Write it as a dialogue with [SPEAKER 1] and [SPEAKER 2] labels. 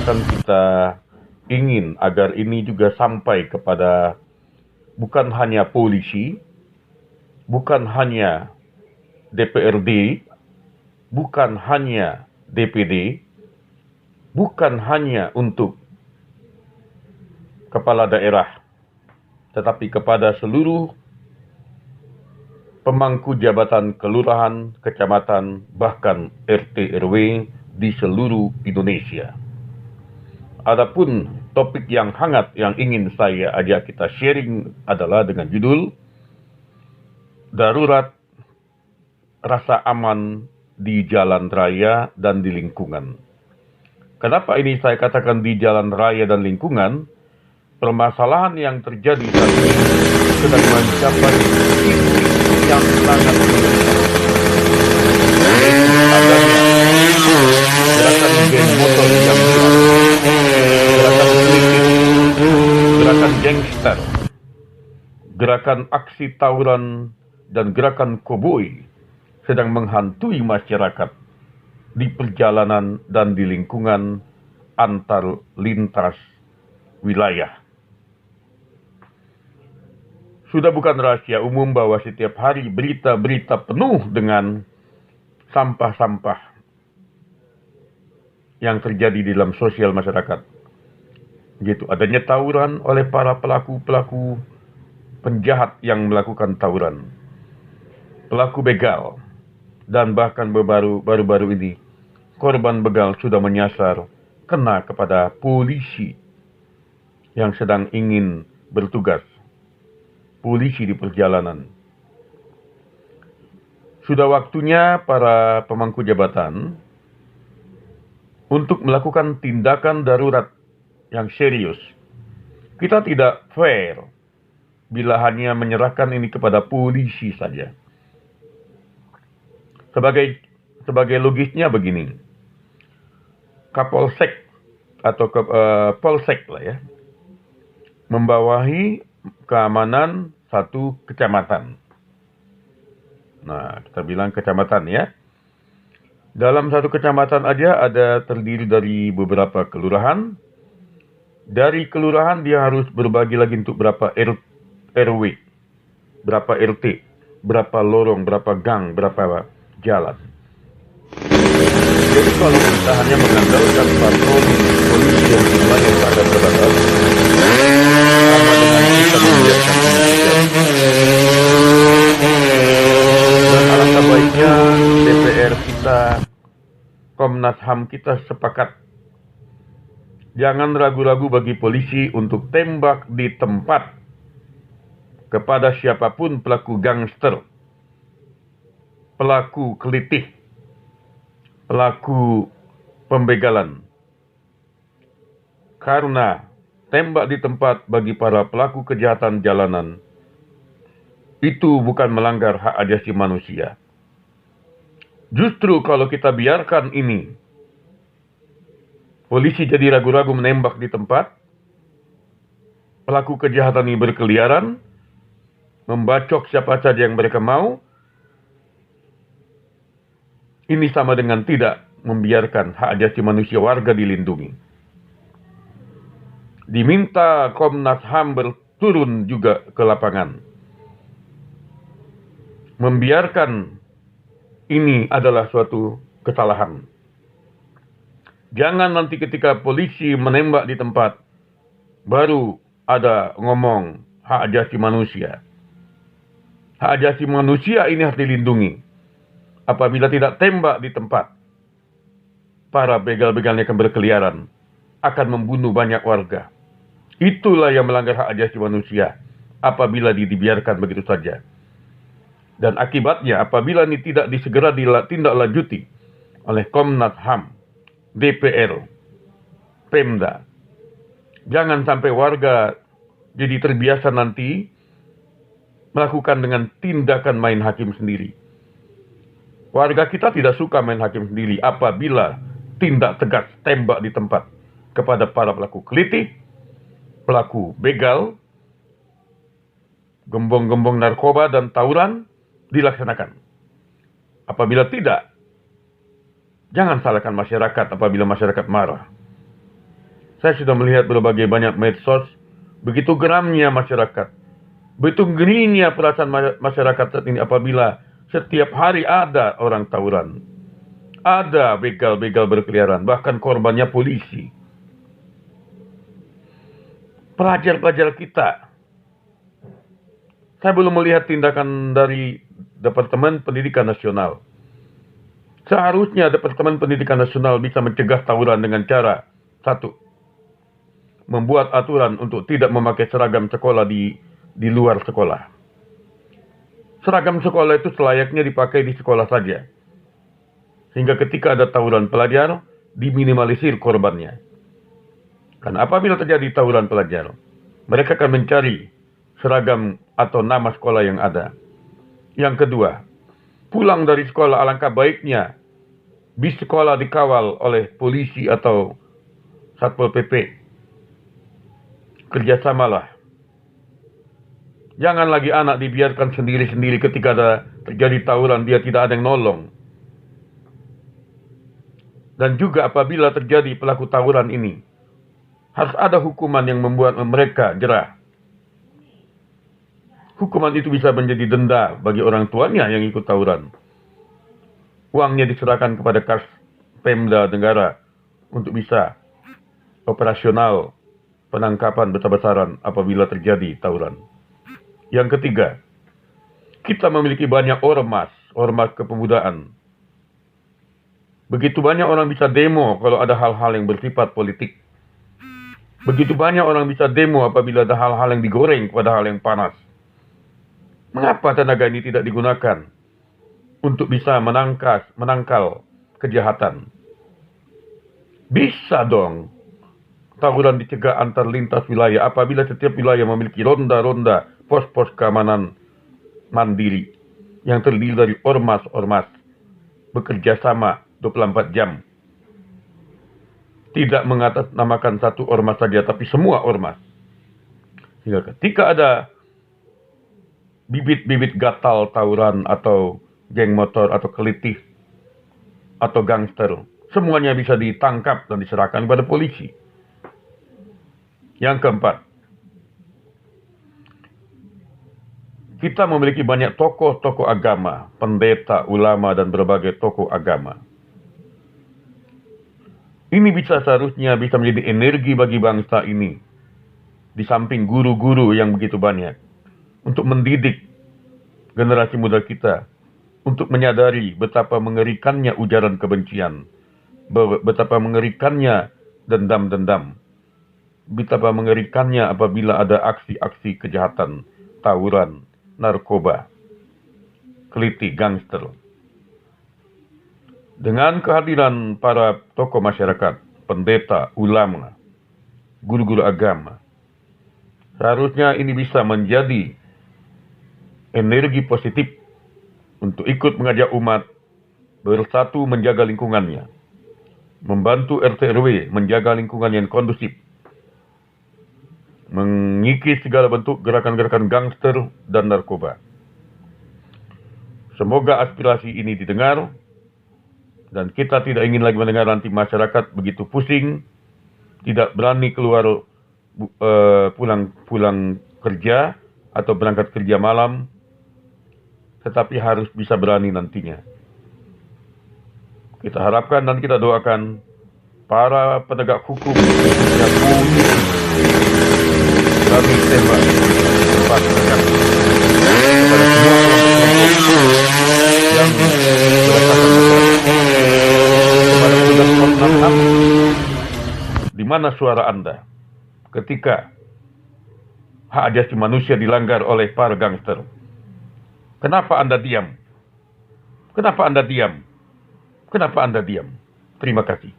[SPEAKER 1] kan kita ingin agar ini juga sampai kepada bukan hanya polisi, bukan hanya DPRD, bukan hanya DPD, bukan hanya untuk kepala daerah, tetapi kepada seluruh pemangku jabatan kelurahan, kecamatan, bahkan RT RW di seluruh Indonesia. Adapun topik yang hangat yang ingin saya ajak kita sharing adalah dengan judul Darurat Rasa Aman di Jalan Raya dan di Lingkungan. Kenapa ini saya katakan di jalan raya dan lingkungan? Permasalahan yang terjadi saat ini sedang mencapai titik yang sangat mengerikan. Adanya gerakan geng motor yang liar, gerakan kritik, gerakan gangster, gerakan aksi tawuran, dan gerakan koboi sedang menghantui masyarakat di perjalanan dan di lingkungan antar lintas wilayah. Sudah bukan rahasia umum bahwa setiap hari berita-berita penuh dengan sampah-sampah yang terjadi di dalam sosial masyarakat. Gitu, adanya tawuran oleh para pelaku-pelaku penjahat yang melakukan tawuran, pelaku begal, dan bahkan baru-baru ini korban begal sudah menyasar kena kepada polisi yang sedang ingin bertugas, polisi di perjalanan. Sudah waktunya para pemangku jabatan untuk melakukan tindakan darurat yang serius. Kita tidak fair bila hanya menyerahkan ini kepada polisi saja. Sebagai logisnya begini, Kapolsek atau Polsek lah ya, membawahi keamanan satu kecamatan. Nah, kita bilang kecamatan ya. Dalam satu kecamatan aja ada terdiri dari beberapa kelurahan. Dari kelurahan dia harus berbagi lagi untuk berapa RW, berapa RT, berapa lorong, berapa gang, berapa jalan. Jadi kalau kita hanya mengandalkan patroli polisi yang jumlahnya sangat terbatas, sama dengan kita membiarkan ini terjadi. Dan alangkah baiknya DPR kita, Komnas HAM kita sepakat. Jangan ragu-ragu bagi polisi untuk tembak di tempat kepada siapapun pelaku gangster, pelaku kelitih, pelaku pembegalan. Karena tembak di tempat bagi para pelaku kejahatan jalanan itu bukan melanggar hak asasi manusia. Justru kalau kita biarkan ini, polisi jadi ragu-ragu menembak di tempat, pelaku kejahatan ini berkeliaran, membacok siapa saja yang mereka mau, ini sama dengan tidak membiarkan hak asasi manusia warga dilindungi. Diminta Komnas HAM berturun juga ke lapangan. Membiarkan ini adalah suatu kesalahan. Jangan nanti ketika polisi menembak di tempat, baru ada ngomong hak asasi manusia. Hak asasi manusia ini harus dilindungi. Apabila tidak tembak di tempat, para begal-begalnya akan berkeliaran, akan membunuh banyak warga. Itulah yang melanggar hak asasi manusia apabila dibiarkan begitu saja. Dan akibatnya apabila ini tidak disegera ditindaklanjuti oleh Komnas HAM, DPR, Pemda, jangan sampai warga jadi terbiasa nanti melakukan dengan tindakan main hakim sendiri. Warga kita tidak suka main hakim sendiri apabila tindak tegas tembak di tempat kepada para pelaku kelitih, pelaku begal, gembong-gembong narkoba dan tawuran dilaksanakan. Apabila tidak, jangan salahkan masyarakat apabila masyarakat marah. Saya sudah melihat berbagai banyak medsos, begitu geramnya masyarakat, begitu gerinya perasaan masyarakat saat ini apabila setiap hari ada orang tawuran, ada begal-begal berkeliaran, bahkan korbannya polisi. Pelajar-pelajar kita, saya belum melihat tindakan dari Departemen Pendidikan Nasional. Seharusnya Departemen Pendidikan Nasional bisa mencegah tawuran dengan cara, satu, membuat aturan untuk tidak memakai seragam sekolah di luar sekolah. Seragam sekolah itu selayaknya dipakai di sekolah saja. Sehingga ketika ada tawuran pelajar, diminimalisir korbannya. Karena apabila terjadi tawuran pelajar, mereka akan mencari seragam atau nama sekolah yang ada. Yang kedua, pulang dari sekolah alangkah baiknya bis sekolah dikawal oleh polisi atau Satpol PP. Kerjasamalah. Jangan lagi anak dibiarkan sendiri-sendiri ketika terjadi tawuran, dia tidak ada yang nolong. Dan juga apabila terjadi pelaku tawuran ini, harus ada hukuman yang membuat mereka jerah. Hukuman itu bisa menjadi denda bagi orang tuanya yang ikut tawuran. Uangnya diserahkan kepada kas Pemda negara untuk bisa operasional penangkapan besar-besaran apabila terjadi tawuran. Yang ketiga, kita memiliki banyak ormas kepemudaan. Begitu banyak orang bisa demo kalau ada hal-hal yang bersifat politik. Begitu banyak orang bisa demo apabila ada hal-hal yang digoreng pada hal yang panas. Mengapa tenaga ini tidak digunakan untuk bisa menangkal kejahatan? Bisa dong tawuran dicegah antar lintas wilayah apabila setiap wilayah memiliki ronda-ronda pos-pos keamanan mandiri yang terdiri dari ormas-ormas bekerja sama 24 jam. Tidak mengatasnamakan satu ormas saja, tapi semua ormas. Sehingga ketika ada bibit-bibit gatal tawuran atau geng motor atau kelitih atau gangster, semuanya bisa ditangkap dan diserahkan kepada polisi. Yang keempat, kita memiliki banyak tokoh-tokoh agama, pendeta, ulama, dan berbagai tokoh agama. Ini seharusnya bisa menjadi energi bagi bangsa ini, di samping guru-guru yang begitu banyak, untuk mendidik generasi muda kita, untuk menyadari betapa mengerikannya ujaran kebencian, betapa mengerikannya dendam-dendam, betapa mengerikannya apabila ada aksi-aksi kejahatan, tawuran, narkoba, kelitih, gangster. Dengan kehadiran para tokoh masyarakat, pendeta, ulama, guru-guru agama, seharusnya ini bisa menjadi energi positif untuk ikut mengajak umat bersatu menjaga lingkungannya, membantu RT RW menjaga lingkungan yang kondusif, mengikis segala bentuk gerakan-gerakan gangster dan narkoba. Semoga aspirasi ini didengar, dan kita tidak ingin lagi mendengar nanti masyarakat begitu pusing, tidak berani keluar pulang kerja atau berangkat kerja malam, tetapi harus bisa berani nantinya. Kita harapkan dan kita doakan para penegak hukum yang kami tembak tempat tegak kepada semua kelompok yang berdasarkan kepada petugas Komnas HAM, di mana suara Anda ketika hak asasi manusia dilanggar oleh para gangster? Kenapa Anda diam? Kenapa Anda diam? Kenapa Anda diam? Terima kasih.